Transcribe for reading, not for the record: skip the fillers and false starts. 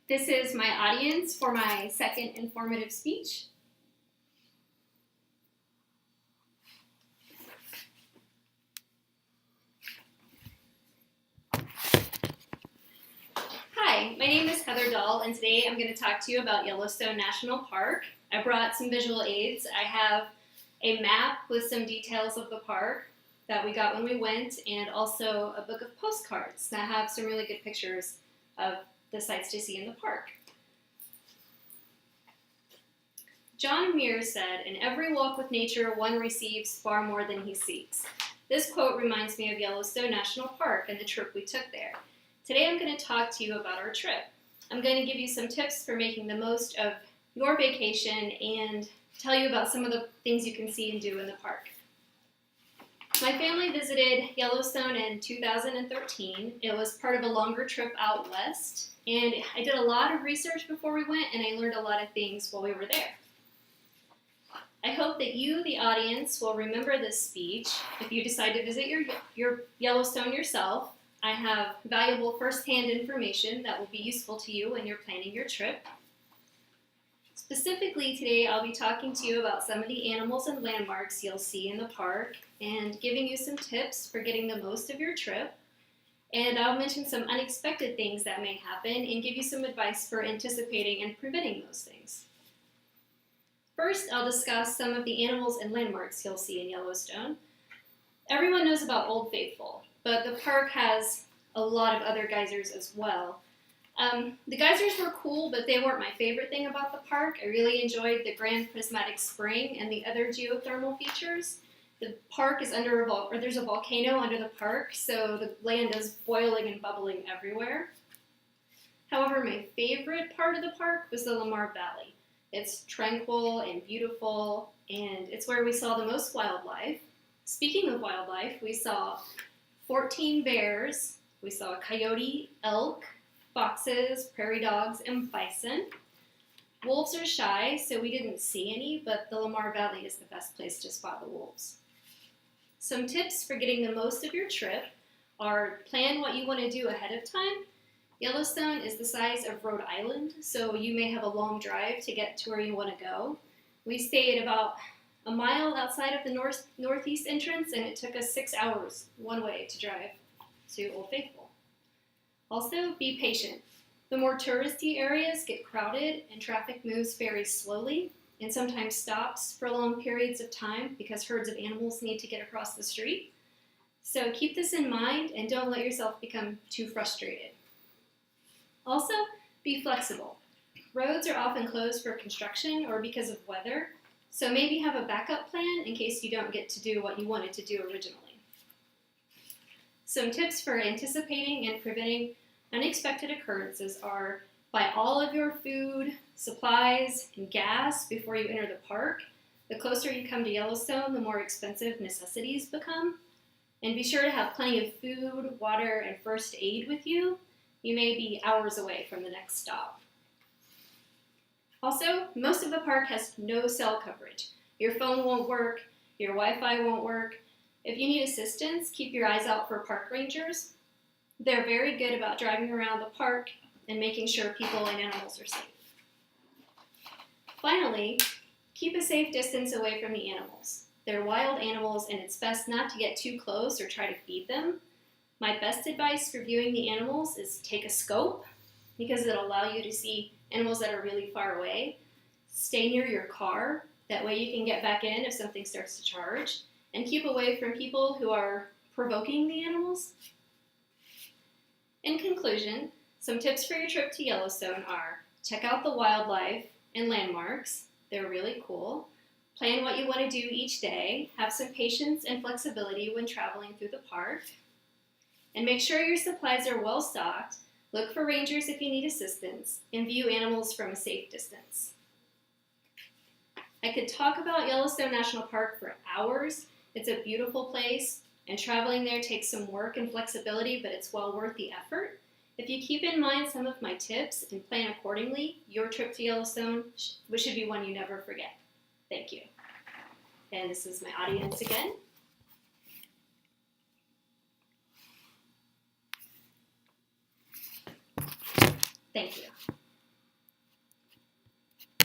This is my audience for my second informative speech. Hi, my name is Heather Dahl, and today I'm going to talk to you about Yellowstone National Park. I brought some visual aids. I have a map with some details of the park that we got when we went, and also a book of postcards that have some really good pictures of the sights to see in the park. John Muir said, "In every walk with nature, one receives far more than he seeks." This quote reminds me of Yellowstone National Park and the trip we took there. Today I'm going to talk to you about our trip. I'm going to give you some tips for making the most of your vacation and tell you about some of the things you can see and do in the park. My family visited Yellowstone in 2013. It was part of a longer trip out west, and I did a lot of research before we went, and I learned a lot of things while we were there. I hope that you, the audience, will remember this speech if you decide to visit your Yellowstone yourself. I have valuable first-hand information that will be useful to you when you're planning your trip. Specifically today, I'll be talking to you about some of the animals and landmarks you'll see in the park and giving you some tips for getting the most of your trip. And I'll mention some unexpected things that may happen and give you some advice for anticipating and preventing those things. First, I'll discuss some of the animals and landmarks you'll see in Yellowstone. Everyone knows about Old Faithful, but the park has a lot of other geysers as well. The geysers were cool, but they weren't my favorite thing about the park. I really enjoyed the Grand Prismatic Spring and the other geothermal features. The park is there's a volcano under the park, so the land is boiling and bubbling everywhere. However, my favorite part of the park was the Lamar Valley. It's tranquil and beautiful, and it's where we saw the most wildlife. Speaking of wildlife, we saw 14 bears, we saw coyote, elk, foxes, prairie dogs, and bison. Wolves are shy, so we didn't see any, but the Lamar Valley is the best place to spot the wolves. Some tips for getting the most of your trip are plan what you want to do ahead of time. Yellowstone is the size of Rhode Island, so you may have a long drive to get to where you want to go. We stayed about a mile outside of the northeast entrance, and it took us 6 hours one way to drive to Old Faithful. Also, be patient. The more touristy areas get crowded and traffic moves very slowly and sometimes stops for long periods of time because herds of animals need to get across the street. So keep this in mind and don't let yourself become too frustrated. Also, be flexible. Roads are often closed for construction or because of weather, so maybe have a backup plan in case you don't get to do what you wanted to do originally. Some tips for anticipating and preventing unexpected occurrences are buy all of your food, supplies, and gas before you enter the park. The closer you come to Yellowstone, the more expensive necessities become. And be sure to have plenty of food, water, and first aid with you. You may be hours away from the next stop. Also, most of the park has no cell coverage. Your phone won't work, your Wi-Fi won't work. If you need assistance, keep your eyes out for park rangers. They're very good about driving around the park and making sure people and animals are safe. Finally, keep a safe distance away from the animals. They're wild animals, and it's best not to get too close or try to feed them. My best advice for viewing the animals is take a scope because it'll allow you to see animals that are really far away. Stay near your car, that way you can get back in if something starts to charge, and keep away from people who are provoking the animals. In conclusion, some tips for your trip to Yellowstone are check out the wildlife and landmarks. They're really cool. Plan what you want to do each day. Have some patience and flexibility when traveling through the park. And make sure your supplies are well stocked. Look for rangers if you need assistance, and view animals from a safe distance. I could talk about Yellowstone National Park for hours. It's a beautiful place, and traveling there takes some work and flexibility, but it's well worth the effort. If you keep in mind some of my tips and plan accordingly, your trip to Yellowstone should be one you never forget. Thank you. And this is my audience again. Thank you.